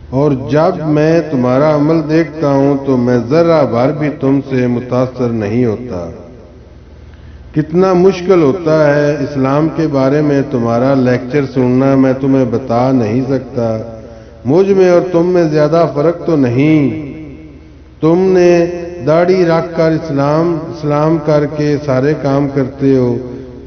اور جب میں تمہارا عمل دیکھتا ہوں تو میں ذرہ بھر بھی تم سے متاثر نہیں ہوتا۔ کتنا مشکل ہوتا ہے اسلام کے بارے میں تمہارا لیکچر سننا، میں تمہیں بتا نہیں سکتا۔ مجھ میں اور تم میں زیادہ فرق تو نہیں۔ تم نے داڑھی رکھ کر اسلام کر کے سارے کام کرتے ہو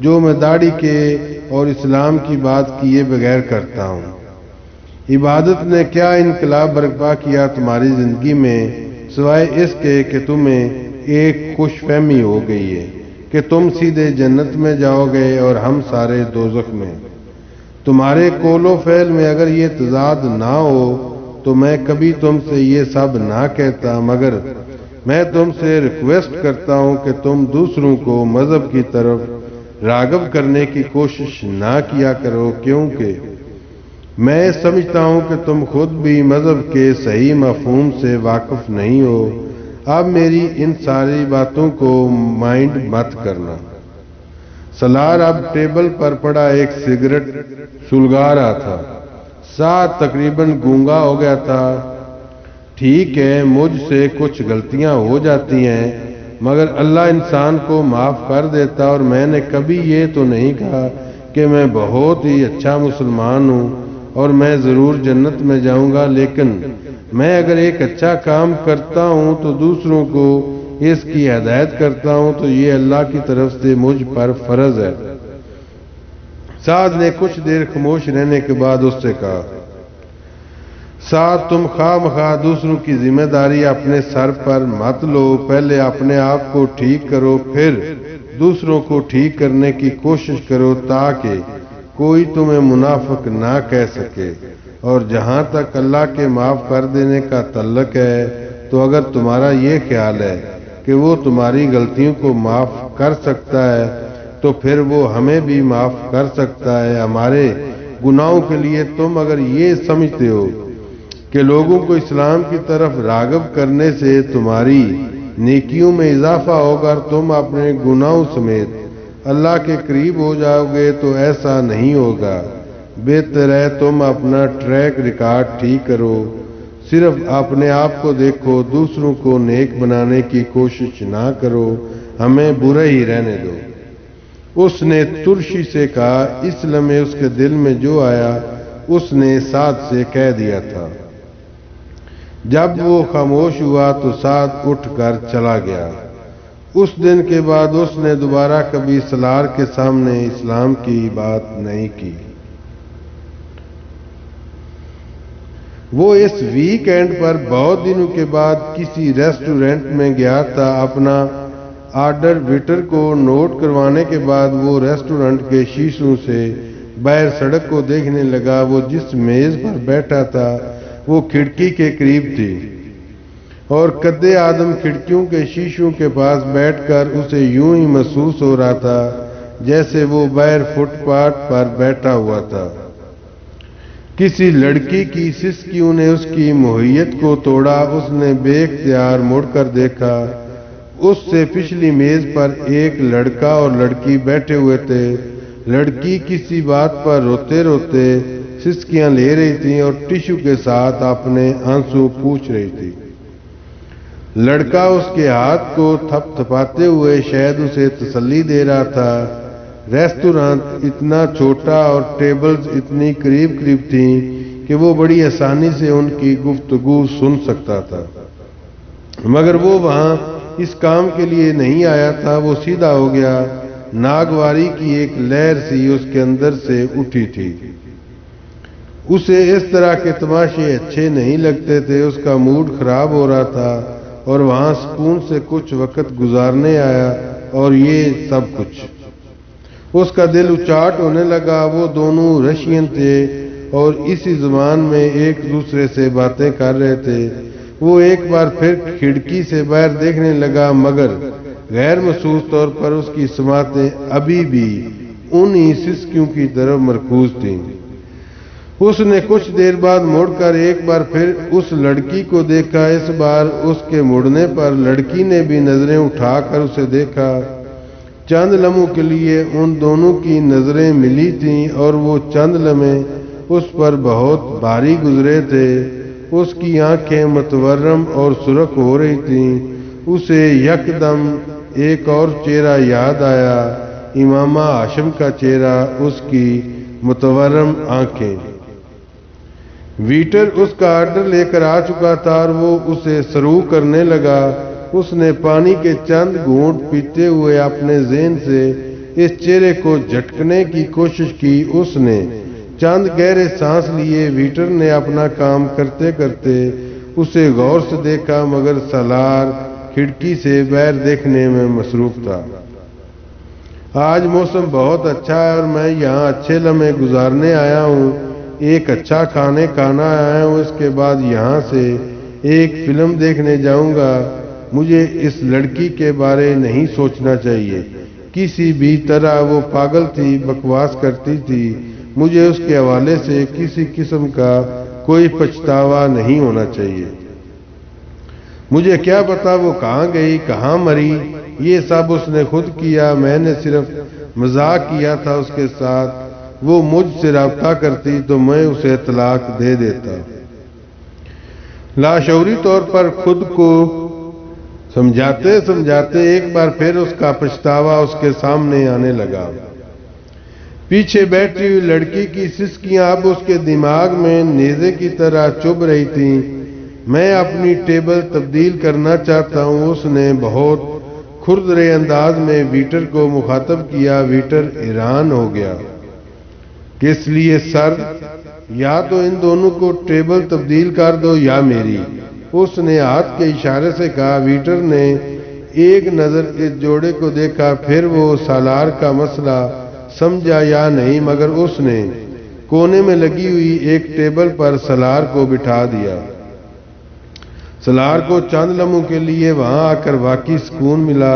جو میں داڑھی کے اور اسلام کی بات کیے بغیر کرتا ہوں۔ عبادت نے کیا انقلاب برپا کیا تمہاری زندگی میں، سوائے اس کے کہ تمہیں ایک خوش فہمی ہو گئی ہے کہ تم سیدھے جنت میں جاؤ گے اور ہم سارے دوزخ میں۔ تمہارے قول و فعل میں اگر یہ تضاد نہ ہو تو میں کبھی تم سے یہ سب نہ کہتا، مگر میں تم سے ریکویسٹ کرتا ہوں کہ تم دوسروں کو مذہب کی طرف راغب کرنے کی کوشش نہ کیا کرو، کیونکہ میں سمجھتا ہوں کہ تم خود بھی مذہب کے صحیح مفہوم سے واقف نہیں ہو۔ اب میری ان ساری باتوں کو مائنڈ مت کرنا۔ سالار اب ٹیبل پر پڑا ایک سگریٹ سلگا رہا تھا۔ ساتھ تقریباً گونگا ہو گیا تھا۔ ٹھیک ہے، مجھ سے کچھ غلطیاں ہو جاتی ہیں، مگر اللہ انسان کو معاف کر دیتا، اور میں نے کبھی یہ تو نہیں کہا کہ میں بہت ہی اچھا مسلمان ہوں اور میں ضرور جنت میں جاؤں گا، لیکن میں اگر ایک اچھا کام کرتا ہوں تو دوسروں کو اس کی ہدایت کرتا ہوں تو یہ اللہ کی طرف سے مجھ پر فرض ہے۔ سعد نے کچھ دیر خاموش رہنے کے بعد اس سے کہا، سعد، تم خواہ مخواہ دوسروں کی ذمہ داری اپنے سر پر مت لو۔ پہلے اپنے آپ کو ٹھیک کرو، پھر دوسروں کو ٹھیک کرنے کی کوشش کرو تاکہ کوئی تمہیں منافق نہ کہہ سکے۔ اور جہاں تک اللہ کے معاف کر دینے کا تعلق ہے تو اگر تمہارا یہ خیال ہے کہ وہ تمہاری غلطیوں کو معاف کر سکتا ہے تو پھر وہ ہمیں بھی معاف کر سکتا ہے ہمارے گناہوں کے لیے۔ تم اگر یہ سمجھتے ہو کہ لوگوں کو اسلام کی طرف راغب کرنے سے تمہاری نیکیوں میں اضافہ ہوگا اور تم اپنے گناہوں سمیت اللہ کے قریب ہو جاؤ گے تو ایسا نہیں ہوگا۔ بہتر ہے تم اپنا ٹریک ریکارڈ ٹھیک کرو، صرف اپنے آپ کو دیکھو، دوسروں کو نیک بنانے کی کوشش نہ کرو، ہمیں برا ہی رہنے دو۔ اس نے ترشی سے کہا۔ اس لمحے اس کے دل میں جو آیا اس نے سعد سے کہہ دیا تھا۔ جب وہ خاموش ہوا تو سعد اٹھ کر چلا گیا۔ اس دن کے بعد اس نے دوبارہ کبھی سالار کے سامنے اسلام کی بات نہیں کی۔ وہ اس ویک اینڈ پر بہت دنوں کے بعد کسی ریسٹورنٹ میں گیا تھا۔ اپنا آرڈر ویٹر کو نوٹ کروانے کے بعد وہ ریسٹورنٹ کے شیشوں سے باہر سڑک کو دیکھنے لگا۔ وہ جس میز پر بیٹھا تھا وہ کھڑکی کے قریب تھی اور قد آدم کھڑکیوں کے شیشوں کے پاس بیٹھ کر اسے یوں ہی محسوس ہو رہا تھا جیسے وہ باہر فٹ پاتھ پر بیٹھا ہوا تھا۔ کسی لڑکی کی سسکیوں نے اس کی ماہیت کو توڑا۔ اس نے بے اختیار مڑ کر دیکھا۔ اس سے پچھلی میز پر ایک لڑکا اور لڑکی بیٹھے ہوئے تھے۔ لڑکی کسی بات پر روتے روتے سسکیاں لے رہی تھی اور ٹشو کے ساتھ اپنے آنسو پوچھ رہی تھی۔ لڑکا اس کے ہاتھ کو تھپ تھپاتے ہوئے شاید اسے تسلی دے رہا تھا۔ ریسٹورانٹ اتنا چھوٹا اور ٹیبلز اتنی قریب قریب تھیں کہ وہ بڑی آسانی سے ان کی گفتگو سن سکتا تھا، مگر وہ وہاں اس کام کے لیے نہیں آیا تھا۔ وہ سیدھا ہو گیا۔ ناگواری کی ایک لہر سی اس کے اندر سے اٹھی تھی۔ اسے اس طرح کے تماشے اچھے نہیں لگتے تھے۔ اس کا موڈ خراب ہو رہا تھا اور وہاں سکون سے کچھ وقت گزارنے آیا اور یہ سب کچھ۔ اس کا دل اچاٹ ہونے لگا۔ وہ دونوں رشین تھے اور اسی زبان میں ایک دوسرے سے باتیں کر رہے تھے۔ وہ ایک بار پھر کھڑکی سے باہر دیکھنے لگا، مگر غیر محسوس طور پر اس کی سماعتیں ابھی بھی انہی سسکیوں کی طرف مرکوز تھیں۔ اس نے کچھ دیر بعد مڑ کر ایک بار پھر اس لڑکی کو دیکھا۔ اس بار اس کے مڑنے پر لڑکی نے بھی نظریں اٹھا کر اسے دیکھا۔ چند لمحوں کے لیے ان دونوں کی نظریں ملی تھیں اور وہ چند لمحے اس پر بہت بھاری گزرے تھے۔ اس کی آنکھیں متورم اور سرخ ہو رہی تھیں۔ اسے یکدم ایک اور چہرہ یاد آیا، امامہ ہاشم کا چہرہ، اس کی متورم آنکھیں۔ ویٹر اس کا آرڈر لے کر آ چکا تھا اور وہ اسے سرو کرنے لگا۔ اس نے پانی کے چند گھونٹ پیتے ہوئے اپنے ذہن سے اس چہرے کو جھٹکنے کی کوشش کی۔ اس نے چند گہرے سانس لیے۔ ویٹر نے اپنا کام کرتے کرتے اسے غور سے دیکھا، مگر سالار کھڑکی سے باہر دیکھنے میں مصروف تھا۔ آج موسم بہت اچھا ہے اور میں یہاں اچھے لمحے گزارنے آیا ہوں، ایک اچھا کھانا آیا ہوں، اس کے بعد یہاں سے ایک فلم دیکھنے جاؤں گا۔ مجھے اس لڑکی کے بارے نہیں سوچنا چاہیے، کسی بھی طرح وہ پاگل تھی، بکواس کرتی تھی، مجھے اس کے حوالے سے کسی قسم کا کوئی پچھتاوا نہیں ہونا چاہیے۔ مجھے کیا پتا وہ کہاں گئی، کہاں مری، یہ سب اس نے خود کیا، میں نے صرف مذاق کیا تھا اس کے ساتھ۔ وہ مجھ سے رابطہ کرتی تو میں اسے طلاق دے دیتا۔ لاشعوری طور پر خود کو سمجھاتے سمجھاتے ایک بار پھر اس کا پچھتاوا اس کے سامنے آنے لگا۔ پیچھے بیٹھی ہوئی لڑکی کی سسکیاں اب اس کے دماغ میں نیزے کی طرح چبھ رہی تھیں۔ میں اپنی ٹیبل تبدیل کرنا چاہتا ہوں، اس نے بہت کھردرے انداز میں ویٹر کو مخاطب کیا۔ ویٹر حیران ہو گیا۔ کس لیے سر؟ یا تو ان دونوں کو ٹیبل تبدیل کر دو یا میری، اس نے ہاتھ کے اشارے سے کہا۔ ویٹر نے ایک نظر اس جوڑے کو دیکھا، پھر وہ سالار کا مسئلہ سمجھا یا نہیں، مگر اس نے کونے میں لگی ہوئی ایک ٹیبل پر سالار کو بٹھا دیا۔ سالار کو چند لمحوں کے لیے وہاں آ کر واقعی سکون ملا۔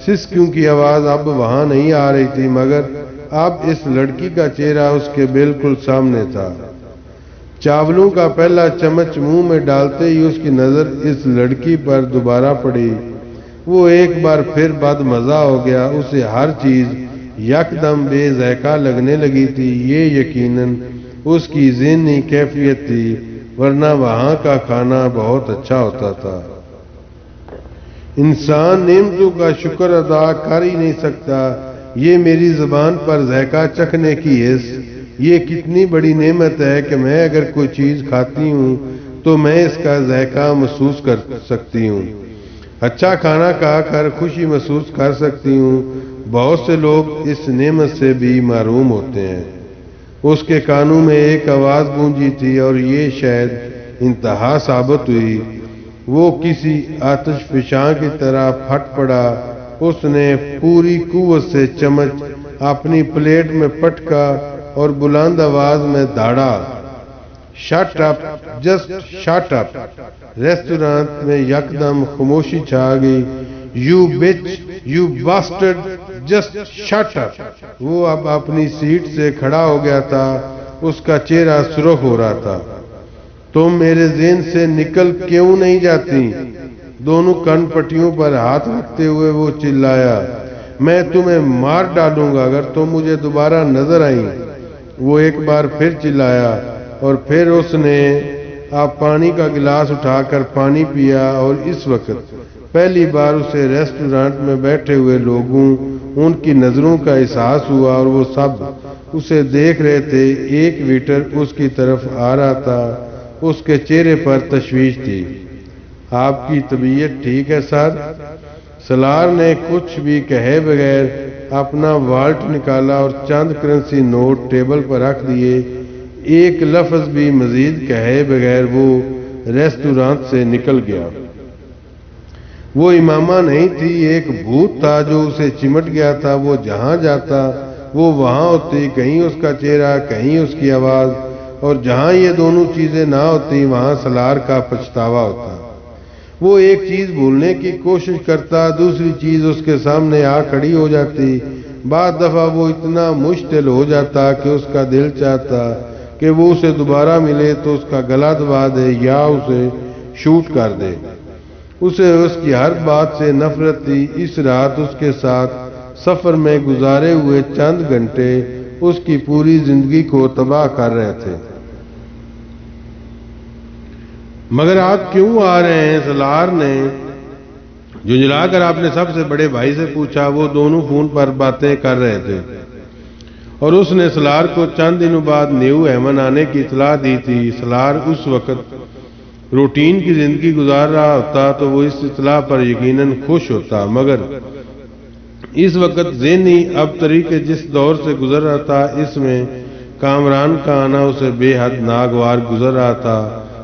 سسکیوں کی آواز اب وہاں نہیں آ رہی تھی، مگر اب اس لڑکی کا چہرہ اس کے بالکل سامنے تھا۔ چاولوں کا پہلا چمچ منہ میں ڈالتے ہی اس کی نظر اس لڑکی پر دوبارہ پڑی۔ وہ ایک بار پھر بد مزہ ہو گیا، اسے ہر چیز یکدم بے ذائقہ لگنے لگی تھی۔ یہ یقیناً اس کی ذہنی کیفیت تھی، ورنہ وہاں کا کھانا بہت اچھا ہوتا تھا۔ انسان نعمتوں کا شکر ادا کر ہی نہیں سکتا۔ یہ میری زبان پر ذائقہ چکھنے کی حس، یہ کتنی بڑی نعمت ہے کہ میں اگر کوئی چیز کھاتی ہوں تو میں اس کا ذائقہ محسوس کر سکتی ہوں، اچھا کھانا کھا کر خوشی محسوس کر سکتی ہوں۔ بہت سے لوگ اس نعمت سے بھی محروم ہوتے ہیں۔ اس کے کانوں میں ایک آواز گونجی تھی اور یہ شاید انتہا ثابت ہوئی۔ وہ کسی آتش فشاں کی طرح پھٹ پڑا۔ اس نے پوری قوت سے چمچ اپنی پلیٹ میں پٹکا اور بلند آواز میں دھاڑا، shut up, just shut up. Restaurant میں یکدم خاموشی چھا گئی۔ You bitch, you bastard, just shut up. وہ اب اپنی سیٹ سے کھڑا ہو گیا تھا، اس کا چہرہ سرخ ہو رہا تھا۔ تم میرے ذہن سے نکل کیوں نہیں جاتی؟ دونوں کن پٹیوں پر ہاتھ رکھتے ہوئے وہ چلایا۔ میں تمہیں مار ڈالوں گا اگر تم مجھے دوبارہ نظر آئیں۔ وہ ایک بار پھر چلایا اور پھر اس نے اب پانی کا گلاس اٹھا کر پانی پیا، اور اس وقت پہلی بار اسے ریسٹورانٹ میں بیٹھے ہوئے لوگوں، ان کی نظروں کا احساس ہوا اور وہ سب اسے دیکھ رہے تھے۔ ایک ویٹر اس کی طرف آ رہا تھا، اس کے چہرے پر تشویش تھی۔ آپ کی طبیعت ٹھیک ہے سر؟ سالار نے کچھ بھی کہے بغیر اپنا والٹ نکالا اور چند کرنسی نوٹ ٹیبل پر رکھ دیے۔ ایک لفظ بھی مزید کہے بغیر وہ ریسٹورانٹ سے نکل گیا۔ وہ امامہ نہیں تھی، ایک بھوت تھا جو اسے چمٹ گیا تھا۔ وہ جہاں جاتا وہ وہاں ہوتی، کہیں اس کا چہرہ، کہیں اس کی آواز، اور جہاں یہ دونوں چیزیں نہ ہوتی وہاں سالار کا پچھتاوا ہوتا۔ وہ ایک چیز بھولنے کی کوشش کرتا، دوسری چیز اس کے سامنے آ کھڑی ہو جاتی۔ بعض دفعہ وہ اتنا مشتعل ہو جاتا کہ اس کا دل چاہتا کہ وہ اسے دوبارہ ملے تو اس کا گلا دبا دے یا اسے شوٹ کر دے۔ اسے اس کی ہر بات سے نفرت تھی۔ اس رات اس کے ساتھ سفر میں گزارے ہوئے چند گھنٹے اس کی پوری زندگی کو تباہ کر رہے تھے۔ مگر آپ کیوں آ رہے ہیں؟ سالار نے جھنجھلا کر اپنے سب سے بڑے بھائی سے پوچھا۔ وہ دونوں فون پر باتیں کر رہے تھے اور اس نے سالار کو چند دنوں بعد نیو ہیمن آنے کی اطلاع دی تھی۔ سالار اس وقت روٹین کی زندگی گزار رہا ہوتا تو وہ اس اطلاع پر یقیناً خوش ہوتا، مگر اس وقت ذہنی ابتری کے جس دور سے گزر رہا تھا، اس میں کامران کا آنا اسے بے حد ناگوار گزر رہا تھا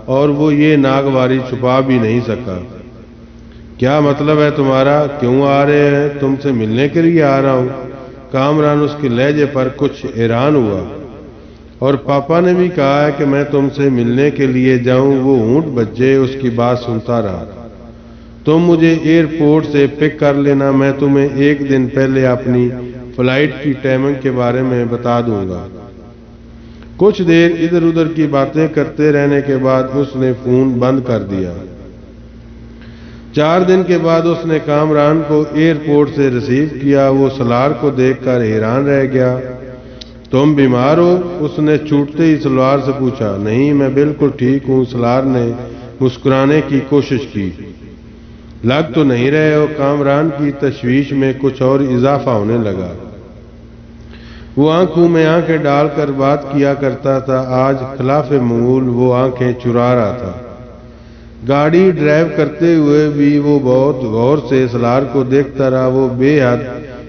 اور وہ یہ ناگواری چھپا بھی نہیں سکا۔ کیا مطلب ہے تمہارا؟ کیوں آ رہے ہیں؟ تم سے ملنے کے لیے آ رہا ہوں۔ کامران اس کے لہجے پر کچھ حیران ہوا۔ اور پاپا نے بھی کہا ہے کہ میں تم سے ملنے کے لیے جاؤں۔ وہ اونٹ بجے اس کی بات سنتا رہا۔ تم مجھے ایئرپورٹ سے پک کر لینا، میں تمہیں ایک دن پہلے اپنی فلائٹ کی ٹائمنگ کے بارے میں بتا دوں گا۔ کچھ دیر ادھر ادھر کی باتیں کرتے رہنے کے بعد اس نے فون بند کر دیا۔ 4 دن کے بعد اس نے کامران کو ایئرپورٹ سے ریسیو کیا۔ وہ سالار کو دیکھ کر حیران رہ گیا۔ تم بیمار ہو؟ اس نے چھوٹتے ہی سالار سے پوچھا۔ نہیں، میں بالکل ٹھیک ہوں، سالار نے مسکرانے کی کوشش کی۔ لگ تو نہیں رہے ہو؟ کامران کی تشویش میں کچھ اور اضافہ ہونے لگا۔ وہ آنکھوں میں آنکھیں ڈال کر بات کیا کرتا تھا، آج خلاف معمول وہ آنکھیں چرا رہا تھا۔ گاڑی ڈرائیو کرتے ہوئے بھی وہ بہت غور سے سالار کو دیکھتا رہا۔ وہ بے حد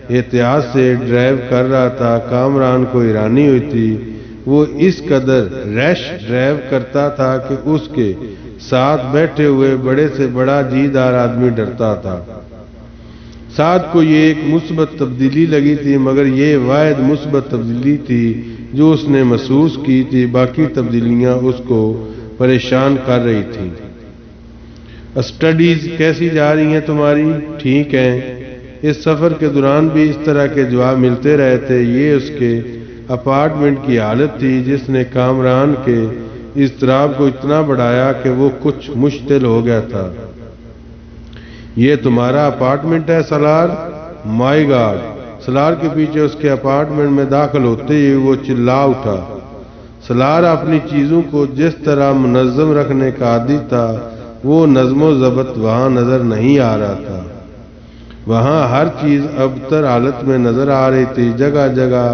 احتیاط سے ڈرائیو کر رہا تھا۔ کامران کو حیرانی ہوئی تھی، وہ اس قدر ریش ڈرائیو کرتا تھا کہ اس کے ساتھ بیٹھے ہوئے بڑے سے بڑا جیدار آدمی ڈرتا تھا۔ ساتھ کو یہ ایک مثبت تبدیلی لگی تھی، مگر یہ واحد مثبت تبدیلی تھی جو اس نے محسوس کی تھی، باقی تبدیلیاں اس کو پریشان کر رہی تھیں۔ اسٹڈیز کیسی جا رہی ہیں تمہاری؟ ٹھیک ہیں۔ اس سفر کے دوران بھی اس طرح کے جواب ملتے رہے تھے۔ یہ اس کے اپارٹمنٹ کی حالت تھی جس نے کامران کے اضطراب کو اتنا بڑھایا کہ وہ کچھ مشتعل ہو گیا تھا۔ یہ تمہارا اپارٹمنٹ ہے سالار؟ مائی گاڈ! سالار کے پیچھے اس کے اپارٹمنٹ میں داخل ہوتے ہی وہ چلا اٹھا۔ سالار اپنی چیزوں کو جس طرح منظم رکھنے کا عادی تھا، وہ نظم و ضبط وہاں نظر نہیں آ رہا تھا۔ وہاں ہر چیز ابتر حالت میں نظر آ رہی تھی۔ جگہ جگہ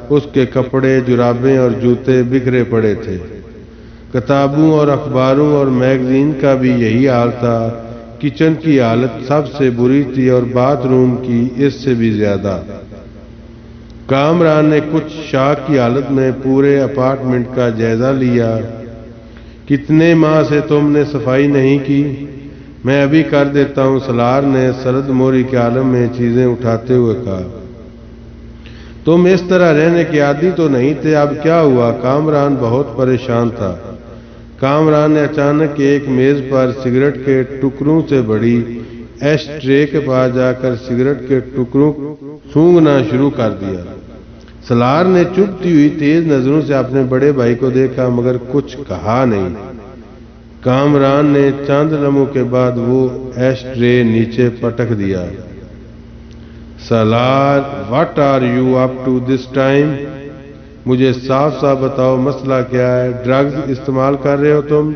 اس کے کپڑے، جرابیں اور جوتے بکھرے پڑے تھے۔ کتابوں اور اخباروں اور میگزین کا بھی یہی حال تھا۔ کچن کی حالت سب سے بری تھی اور باتھ روم کی اس سے بھی زیادہ۔ کامران نے کچھ شاک کی حالت میں پورے اپارٹمنٹ کا جائزہ لیا۔ کتنے ماہ سے تم نے صفائی نہیں کی؟ میں ابھی کر دیتا ہوں، سالار نے سرد موری کے عالم میں چیزیں اٹھاتے ہوئے کہا۔ تم اس طرح رہنے کے عادی تو نہیں تھے، اب کیا ہوا؟ کامران بہت پریشان تھا۔ کامران نے اچانک ایک میز پر سگریٹ کے ٹکڑوں سے بڑی ایش ٹرے کے پاس جا کر سگریٹ کے ٹکڑوں سونگھنا شروع کر دیا۔ سالار نے چبھتی ہوئی تیز نظروں سے اپنے بڑے بھائی کو دیکھا مگر کچھ کہا نہیں۔ کامران نے چند لمحوں کے بعد وہ ایش ٹرے نیچے پٹک دیا۔ Salar, what are you up to this time? مجھے صاف صاف بتاؤ، مسئلہ کیا ہے؟ ڈرگز استعمال کر رہے ہو تم؟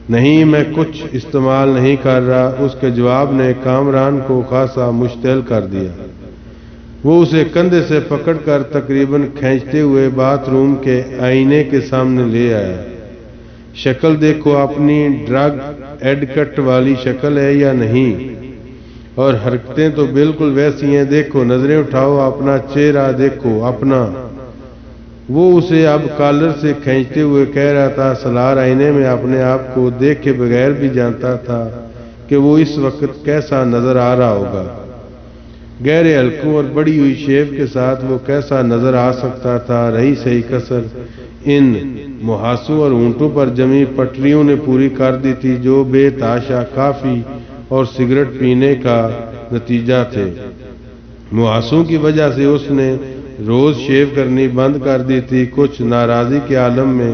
نہیں، میں کچھ استعمال نہیں کر رہا۔ اس کے جواب نے کامران کو خاصا مشتعل کر دیا۔ وہ اسے کندھے سے پکڑ کر تقریباً کھینچتے ہوئے باتھ روم کے آئینے کے سامنے لے آیا۔ شکل دیکھو اپنی، ڈرگ ایڈکٹ والی شکل ہے یا نہیں؟ اور حرکتیں تو بالکل ویسی ہیں، دیکھو، نظریں اٹھاؤ، اپنا چہرہ دیکھو اپنا۔ وہ اسے اب کالر سے کھینچتے ہوئے کہہ رہا تھا۔ سالار آئینے میں اپنے آپ کو دیکھے بغیر بھی جانتا تھا کہ وہ اس وقت کیسا نظر آ رہا ہوگا۔ گہرے حلقوں اور بڑی ہوئی شیپ کے ساتھ وہ کیسا نظر آ سکتا تھا؟ رہی صحیح کسر ان محاسوں اور اونٹوں پر جمی پٹریوں نے پوری کر دی تھی جو بے تحاشا کافی اور سگریٹ پینے کا نتیجہ تھے۔ محاسوں کی وجہ سے اس نے روز شیو کرنی بند کر دی تھی۔ کچھ ناراضی کے عالم میں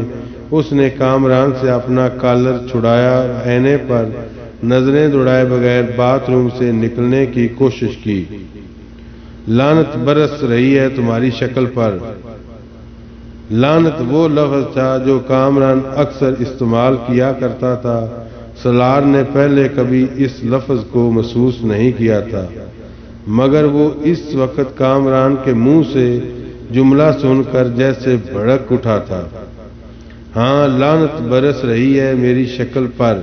اس نے کامران سے اپنا کالر چھڑایا اور آئینے پر نظریں دوڑائے بغیر باتھ روم سے نکلنے کی کوشش کی۔ لعنت برس رہی ہے تمہاری شکل پر۔ لعنت وہ لفظ تھا جو کامران اکثر استعمال کیا کرتا تھا۔ سالار نے پہلے کبھی اس لفظ کو محسوس نہیں کیا تھا، مگر وہ اس وقت کامران کے منہ سے جملہ سن کر جیسے بھڑک اٹھا تھا۔ ہاں، لعنت برس رہی ہے میری شکل پر۔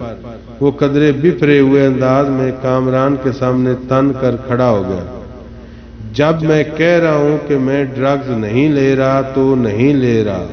وہ قدرے بفرے ہوئے انداز میں کامران کے سامنے تن کر کھڑا ہو گیا۔ جب میں کہہ رہا ہوں کہ میں ڈرگز نہیں لے رہا تو نہیں لے رہا۔